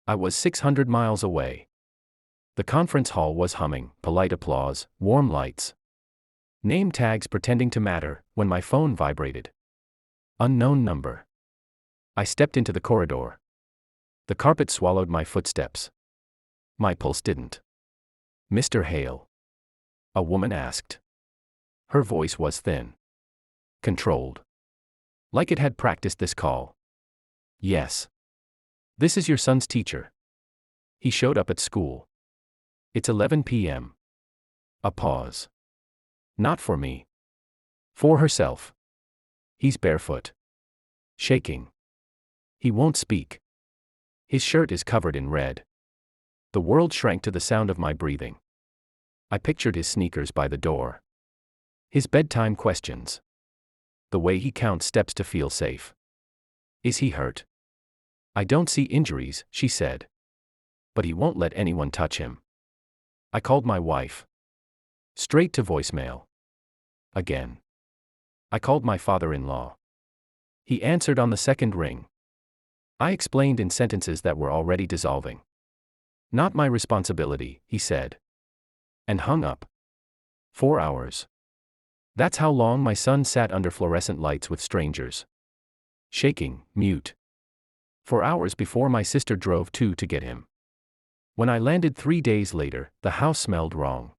I was 600 miles away. The conference hall was humming, polite applause, warm lights. Name tags pretending to matter, when my phone vibrated. Unknown number. I stepped into the corridor. The carpet swallowed my footsteps. My pulse didn't. "Mr. Hale?" a woman asked. Her voice was thin. Controlled. Like it had practiced this call. "Yes. This is your son's teacher. He showed up at school. It's 11 p.m. A pause. Not for me. For herself. He's barefoot. Shaking. He won't speak. His shirt is covered in red. The world shrank to the sound of my breathing. I pictured his sneakers by the door. His bedtime questions. The way he counts steps to feel safe. Is he hurt? "I don't see injuries," she said. "But he won't let anyone touch him." I called my wife. Straight to voicemail. Again. I called my father-in-law. He answered on the second ring. I explained in sentences that were already dissolving. "Not my responsibility," he said. And hung up. 4 hours. That's how long my son sat under fluorescent lights with strangers. Shaking, mute. For hours before my sister drove to get him. When I landed 3 days later, the house smelled wrong.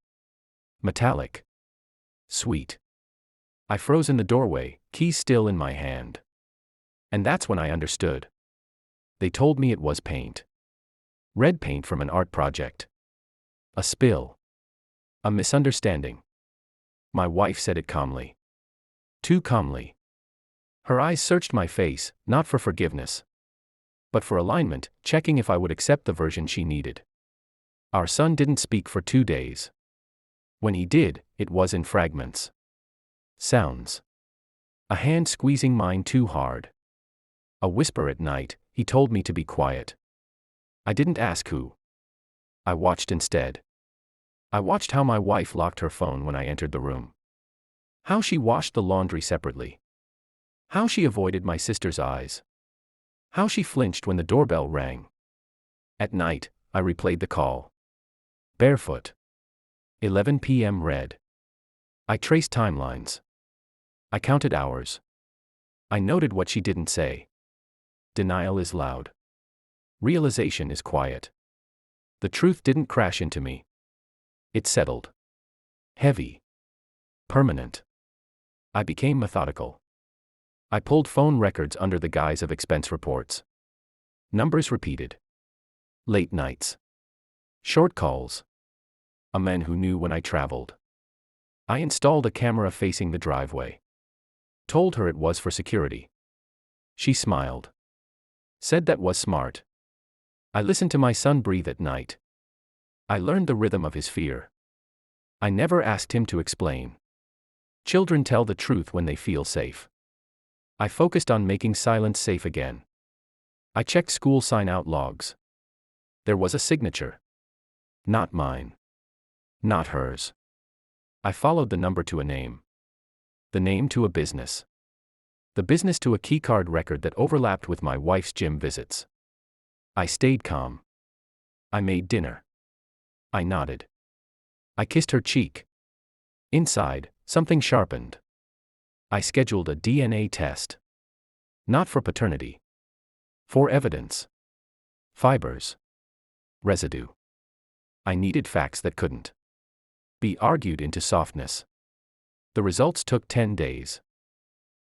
Metallic. Sweet. I froze in the doorway, keys still in my hand. And that's when I understood. They told me it was paint. Red paint from an art project. A spill. A misunderstanding. My wife said it calmly. Too calmly. Her eyes searched my face, not for forgiveness, but for alignment, checking if I would accept the version she needed. Our son didn't speak for 2 days. When he did, it was in fragments. Sounds. A hand squeezing mine too hard. A whisper at night, he told me to be quiet. I didn't ask who. I watched instead. I watched how my wife locked her phone when I entered the room. How she washed the laundry separately. How she avoided my sister's eyes. How she flinched when the doorbell rang. At night, I replayed the call. Barefoot. 11 p.m. red. I traced timelines. I counted hours. I noted what she didn't say. Denial is loud. Realization is quiet. The truth didn't crash into me. It settled. Heavy. Permanent. I became methodical. I pulled phone records under the guise of expense reports. Numbers repeated. Late nights. Short calls. A man who knew when I traveled. I installed a camera facing the driveway. Told her it was for security. She smiled. Said that was smart. I listened to my son breathe at night. I learned the rhythm of his fear. I never asked him to explain. Children tell the truth when they feel safe. I focused on making silence safe again. I checked school sign-out logs. There was a signature. Not mine. Not hers. I followed the number to a name. The name to a business. The business to a keycard record that overlapped with my wife's gym visits. I stayed calm. I made dinner. I nodded. I kissed her cheek. Inside, something sharpened. I scheduled a DNA test. Not for paternity. For evidence. Fibers. Residue. I needed facts that couldn't be argued into softness. The results took 10 days.